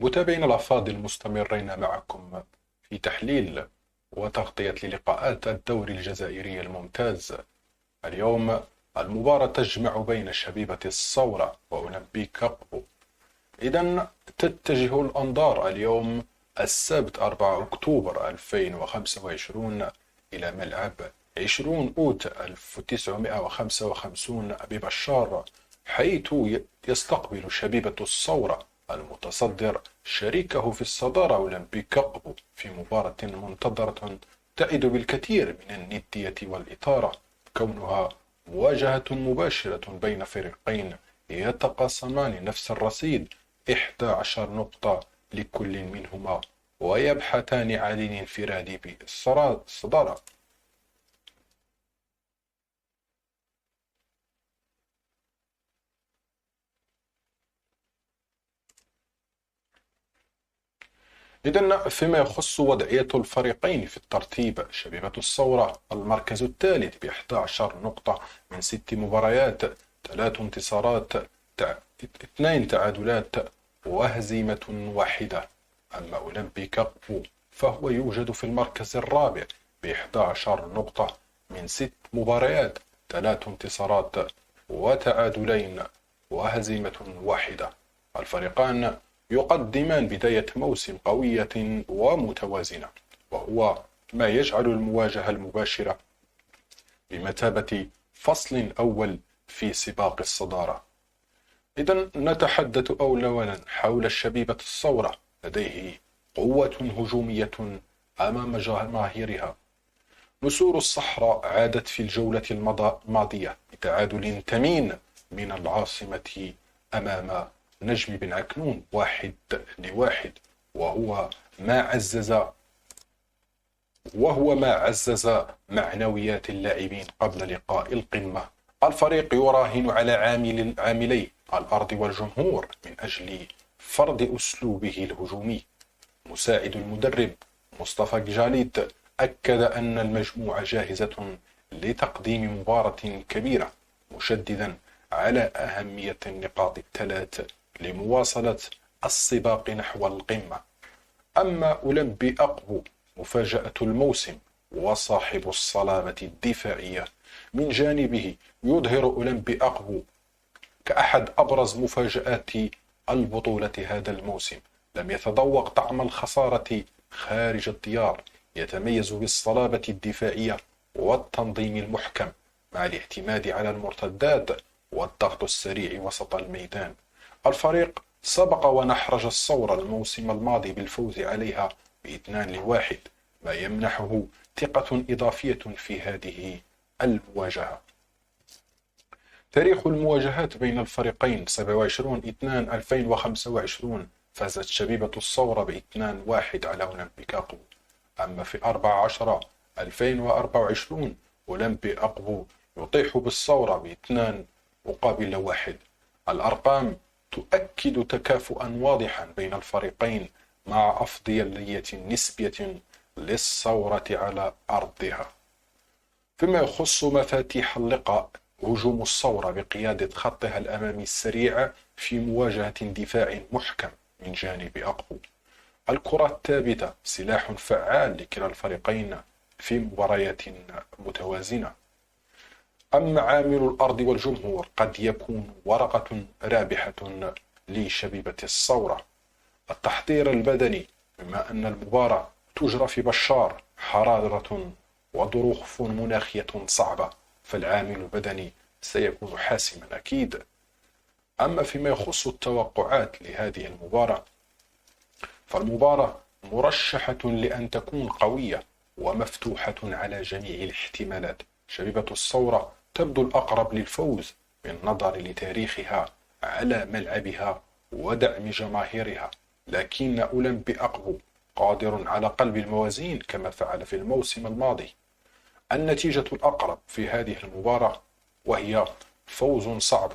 متابعينا الأفاضل، مستمرين معكم في تحليل وتغطية للقاءات الدوري الجزائري الممتاز. اليوم المباراة تجمع بين شبيبة الثورة وأولمبيك قبو. إذن تتجه الأنظار اليوم السبت 4 أكتوبر 2025 إلى ملعب 20 أوت 1955 ببشار، حيث يستقبل شبيبة الثورة المتصدر شريكه في الصدارة أولمبيك قبو في مباراة منتظرة تعد بالكثير من الندية والإثارة، كونها مواجهة مباشرة بين فريقين يتقاسمان نفس الرصيد 11 نقطة لكل منهما، ويبحثان عن الانفراد بالصدارة. إذن فيما يخص وضعية الفريقين في الترتيب، شبيبة الثورة المركز الثالث ب 11 نقطة من 6 مباريات، 3 انتصارات، 2 تعادلات وهزيمة واحدة. أما أولمبيك قبو فهو يوجد في المركز الرابع ب 11 نقطة من 6 مباريات، 3 انتصارات وتعادلين وهزيمة واحدة. الفريقان يقدمان بداية موسم قوية ومتوازنة، وهو ما يجعل المواجهة المباشرة بمثابة فصل أول في سباق الصدارة. إذا نتحدث أولا حول الشبيبة الثورة. لديه قوة هجومية أمام جماهيرها. نسور الصحراء عادت في الجولة الماضية بتعادل ثمين من العاصمة أمام نجم بن عكنون 1-1، وهو ما عزز معنويات اللاعبين قبل لقاء القمة. الفريق يراهن على عاملي الأرض والجمهور من أجل فرض أسلوبه الهجومي. مساعد المدرب مصطفى جاليت أكد أن المجموعة جاهزة لتقديم مباراة كبيرة، مشددا على أهمية النقاط الثلاث لمواصلة السباق نحو القمة. أما أولمبي أقبو مفاجأة الموسم وصاحب الصلابة الدفاعية، من جانبه يظهر أولمبي أقبو كأحد أبرز مفاجآت البطولة هذا الموسم. لم يتذوق طعم الخسارة خارج الديار، يتميز بالصلابة الدفاعية والتنظيم المحكم مع الاعتماد على المرتدات والضغط السريع وسط الميدان. الفريق سبق ونحرج الثورة الموسم الماضي بالفوز عليها ب2-1، ما يمنحه ثقة إضافية في هذه المواجهة. تاريخ المواجهات بين الفريقين: 27/2/2025 فازت شبيبة الثورة ب2-1 على أولمبيك أقبو. أما في 14/2024 أولمبي أقبو يطيح بالثورة ب2-1. الأرقام تؤكد تكافؤا واضحا بين الفريقين، مع أفضلية نسبية للثورة على أرضها. فيما يخص مفاتيح اللقاء، هجوم الثورة بقيادة خطها الأمامي السريع في مواجهة دفاع محكم من جانب أقبو. الكرة الثابتة سلاح فعال لكلا الفريقين في مباريات متوازنة. أما عامل الأرض والجمهور قد يكون ورقة رابحة لشبيبة الثورة. التحضير البدني: بما أن المباراة تجرى في بشار، حرارة وظروف مناخية صعبة، فالعامل البدني سيكون حاسما أكيد. أما فيما يخص التوقعات لهذه المباراة، فالمباراة مرشحة لأن تكون قوية ومفتوحة على جميع الاحتمالات. شبيبة الثورة تبدو الأقرب للفوز بالنظر لتاريخها على ملعبها ودعم جماهيرها، لكن أولمبي أقبو قادر على قلب الموازين كما فعل في الموسم الماضي. النتيجة الأقرب في هذه المباراة وهي فوز صعب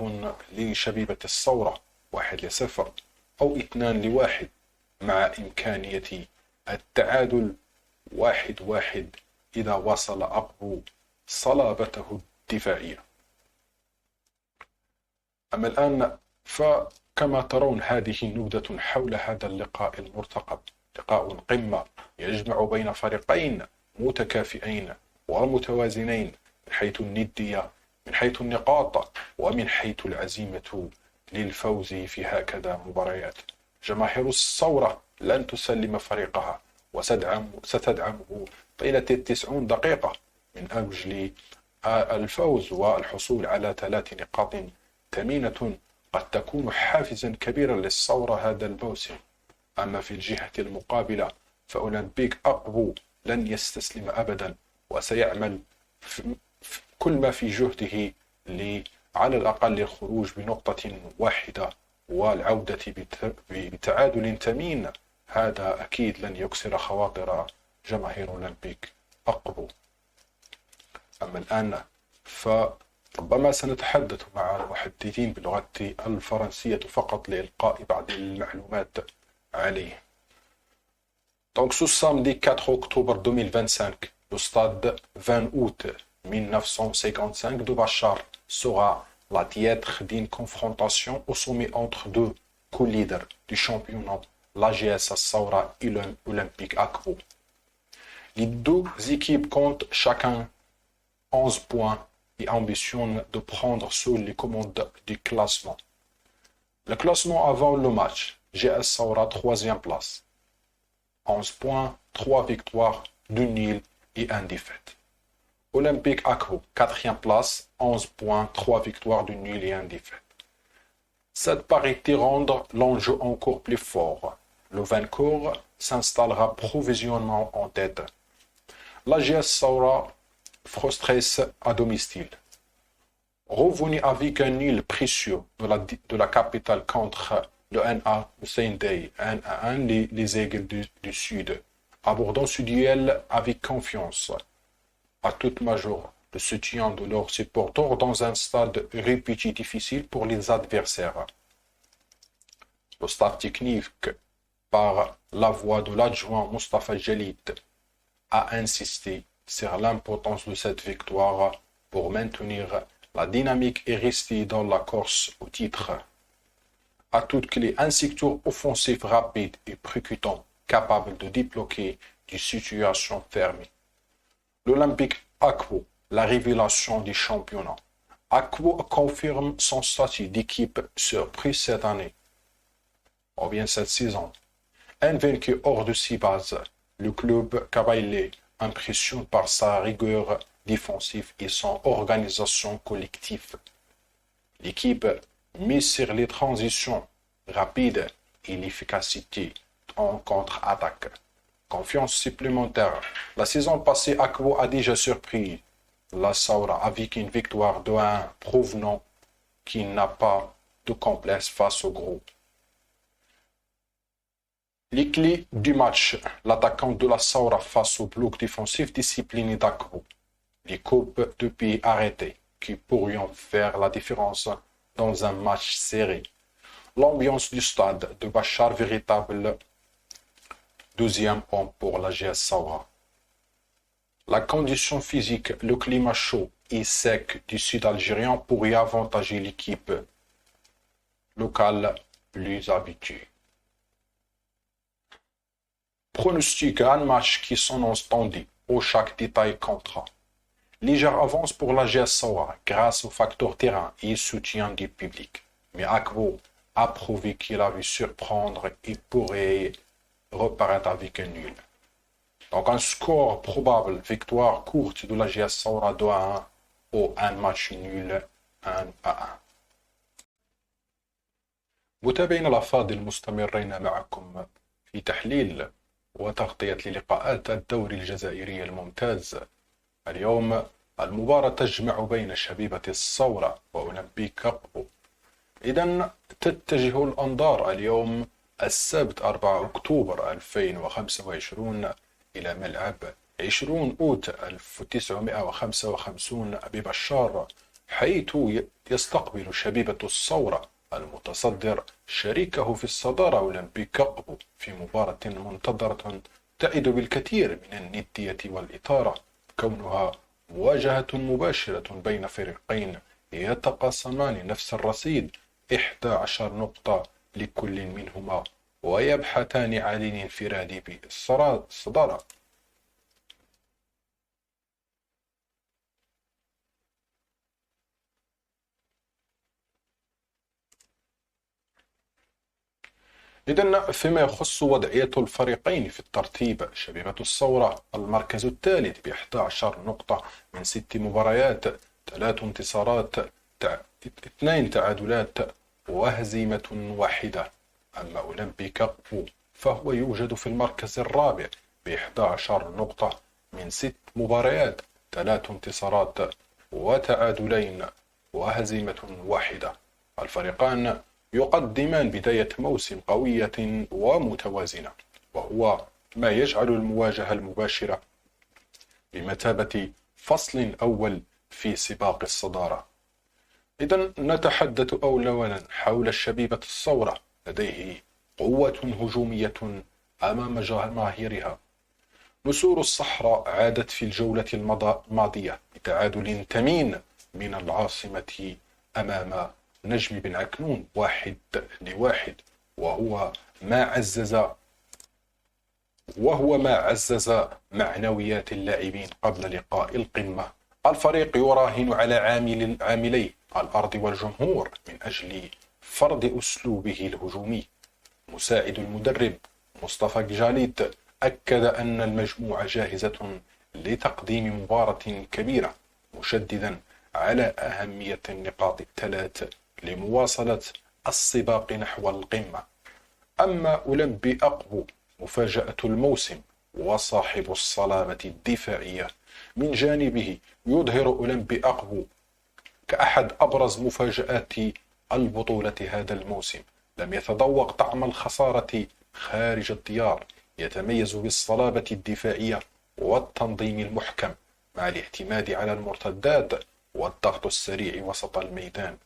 لشبيبة الثورة 1-0 أو 2-1، مع إمكانية التعادل 1-1 إذا واصل أقبو صلابته الدفاعية. أما الآن كما ترون هذه نبذة حول هذا اللقاء المرتقب، لقاء قمة يجمع بين فريقين متكافئين ومتوازنين من حيث الندية، من حيث النقاط، ومن حيث العزيمة للفوز في هكذا مباريات. جماهير الثورة لن تسلم فريقها وستدعمه طيلة 90 دقيقة من أجل الفوز والحصول على 3 نقاط ثمينة قد تكون حافزا كبيرا للثورة هذا الموسم. أما في الجهة المقابلة فأولمبيك أقبو لن يستسلم أبدا، وسيعمل كل ما في جهده على الأقل الخروج بنقطة واحدة والعودة بتعادل ثمين. هذا أكيد لن يكسر خواطر جماهير أولمبيك أقبو. أما الآن فربما سنتحدث مع المحدثين باللغة الفرنسية فقط لإلقاء بعض المعلومات عليه. Donc ce samedi 4 octobre 2025, le stade 20 août 1955 de Bachar sera la théâtre d'une confrontation au sommet entre deux co-leaders du championnat, l'AGS Saoura et l'Olympique Akbou. Les deux équipes comptent chacun 11 points et ambitionnent de prendre seul les commandes du classement. Le classement avant le match, GS Saoura 3e place. 11 points, 3 victoires, 2 nuls et 1 défaite. Olympique Akbou, 4e place, 11 points, 3 victoires, 2 nuls et 1 défaite. Cette parité rend l'enjeu encore plus fort. Le vainqueur s'installera provisoirement en tête. La GS Saoura frustresse à domicile. Revenu avec un nul précieux de la capitale contre le NA Hussein Dey, 1-1 les Aigles du Sud, abordant ce duel avec confiance. À toute majeure, le soutien de leurs supporters dans un stade réputé difficile pour les adversaires. Le staff technique, par la voix de l'adjoint Mustafa Jalid, a insisté sur l'importance de cette victoire pour maintenir la dynamique et rester dans la course au titre. À toute clé, un secteur offensif rapide et percutant, capable de débloquer des situations fermées. L'Olympique Akbou, la révélation du championnat. Akbou confirme son statut d'équipe surprise cette année, ou bien cette saison. Invaincu hors de ses bases, le club cabaillé impressionne par sa rigueur défensive et son organisation collective. L'équipe mise sur les transitions rapides et l'efficacité en contre-attaque. Confiance supplémentaire. La saison passée, Akbou a déjà surpris la Saoura avec une victoire de 1 provenant qu'il n'a pas de complexe face au groupe. Les clés du match, l'attaquant de la Saoura face au bloc défensif discipliné d'Akbou. Les coupes de pied arrêtées qui pourraient faire la différence dans un match serré. L'ambiance du stade de Bachar, véritable deuxième homme pour la GS Saoura. La condition physique, le climat chaud et sec du sud algérien pourrait avantager l'équipe locale plus habituée. Pronostic, un match qui s'annonce tendu, où chaque détail comptera. Légère avance pour la GS Saoura grâce au facteur terrain et au soutien du public. Mais Akbou a prouvé qu'il avait surprendre et pourrait reparaître avec un nul. Donc un score probable, victoire courte de la GS Saoura 2-1 ou un match nul 1-1. متابعينا الأفاضل مستمرين معكم في تحليل وتغطية للقاءات الدوري الجزائري الممتاز. اليوم المباراة تجمع بين شبيبة الثورة وأولمبيك أقبو. إذن تتجه الأنظار اليوم السبت 4 أكتوبر 2025 إلى ملعب 20 أوت 1955 ببشار، حيث يستقبل شبيبة الثورة المتصدر شريكه في الصدارة أولمبيك أقبو في مباراة منتظرة تعد بالكثير من الندية والإثارة، كونها مواجهة مباشرة بين فريقين يتقاسمان نفس الرصيد 11 نقطة لكل منهما، ويبحثان عن الانفراد بالصدارة. إذن فيما يخص وضعية الفريقين في الترتيب، شبيبة الثورة المركز الثالث ب11 نقطة من 6 مباريات، 3 انتصارات، 2 تعادلات وهزيمة واحدة. أما أولمبيك بو فهو يوجد في المركز الرابع ب11 نقطة من 6 مباريات، 3 انتصارات وتعادلين وهزيمة واحدة. الفريقان يقدمان بداية موسم قوية ومتوازنة، وهو ما يجعل المواجهة المباشرة بمثابة فصل أول في سباق الصدارة. إذن نتحدث أولا حول الشبيبة الثورة. لديه قوة هجومية أمام جماهيرها. نسور الصحراء عادت في الجولة الماضية بتعادل ثمين من العاصمة أمام نجم بن عكنون 1-1، وهو ما عزز معنويات اللاعبين قبل لقاء القمة. الفريق يراهن على عاملي الأرض والجمهور من أجل فرض أسلوبه الهجومي. مساعد المدرب مصطفى جاليت أكد أن المجموعة جاهزة لتقديم مباراة كبيرة، مشددا على أهمية النقاط الثلاث لمواصلة السباق نحو القمة. أما أولمبي أقبو مفاجأة الموسم وصاحب الصلابة الدفاعية، من جانبه يظهر أولمبي أقبو كأحد أبرز مفاجآت البطولة هذا الموسم. لم يتذوق طعم الخسارة خارج الديار، يتميز بالصلابة الدفاعية والتنظيم المحكم مع الاعتماد على المرتدات والضغط السريع وسط الميدان.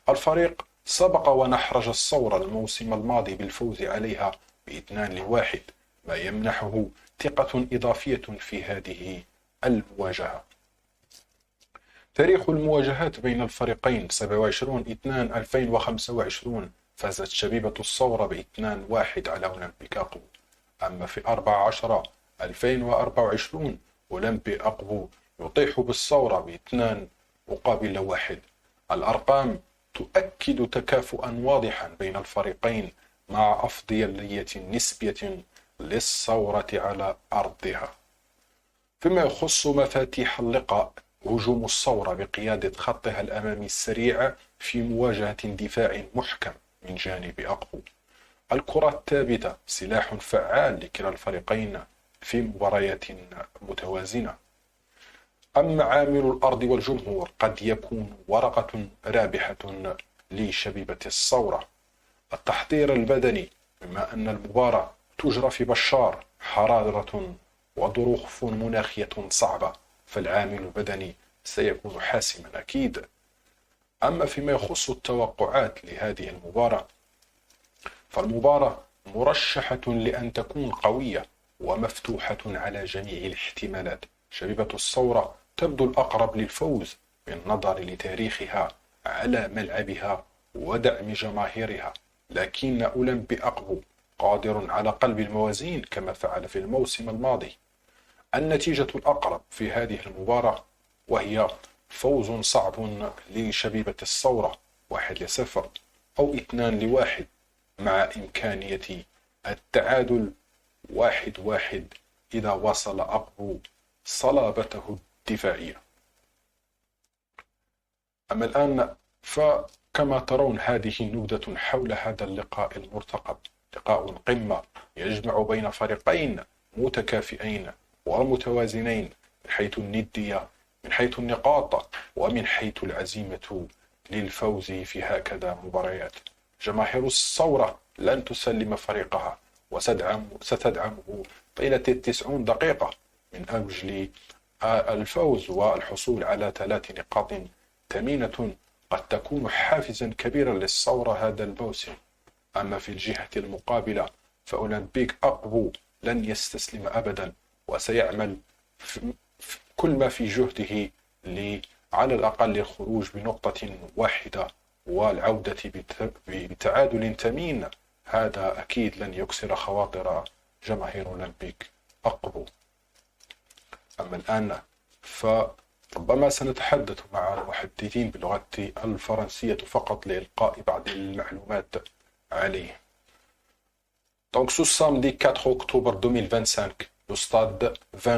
الفريق سبق ونحرج الثورة الموسم الماضي بالفوز عليها ب2-1، ما يمنحه ثقة إضافية في هذه المواجهة. تاريخ المواجهات بين الفريقين: 27/2/2025 فازت شبيبة الثورة ب2-1 على أولمبيك أقبو. أما في 14/2024 أولمبي أقبو يطيح بالثورة ب2-1. الأرقام تؤكد تكافؤا واضحا بين الفريقين، مع أفضلية نسبية للثورة على أرضها. فيما يخص مفاتيح اللقاء: هجوم الثورة بقيادة خطها الأمامي السريع في مواجهة دفاع محكم من جانب أقبو. الكرة الثابتة سلاح فعال لكلا الفريقين في مباريات متوازنة. أما عامل الأرض والجمهور قد يكون ورقة رابحة لشبيبة الثورة. التحضير البدني: بما أن المباراة تجرى في بشار، حرارة وظروف مناخية صعبة، فالعامل البدني سيكون حاسما أكيد. أما فيما يخص التوقعات لهذه المباراة، فالمباراة مرشحة لأن تكون قوية ومفتوحة على جميع الاحتمالات. شبيبة الثورة تبدو الأقرب للفوز بالنظر لتاريخها على ملعبها ودعم جماهيرها، لكن أولمبي أقبو قادر على قلب الموازين كما فعل في الموسم الماضي. النتيجة الأقرب في هذه المباراة وهي فوز صعب لشبيبة الثورة 1-0 أو 2-1، مع إمكانية التعادل 1-1 إذا واصل أقبو صلابته الدفاعية. أما الآن فكما ترون هذه نبذة حول هذا اللقاء المرتقب، لقاء قمة يجمع بين فريقين متكافئين ومتوازنين من حيث الندية، من حيث النقاط، ومن حيث العزيمة للفوز في هكذا مباريات. جماهير الثورة لن تسلم فريقها وستدعمه طيلة 90 دقيقة من أجل الفوز والحصول على 3 نقاط ثمينة قد تكون حافزا كبيرا للثورة هذا الموسم. أما في الجهة المقابلة فأولمبيك أقبو لن يستسلم أبدا، وسيعمل كل ما في جهده على الأقل الخروج بنقطة واحدة والعودة بتعادل ثمين، هذا أكيد لن يكسر خواطر جماهير أولمبيك أقرو. أما الآن فربما سنتحدث مع المحدثين باللغة الفرنسية فقط لإلقاء بعض المعلومات عليه. Donc ce samedi 4 octobre 2025, le stade 20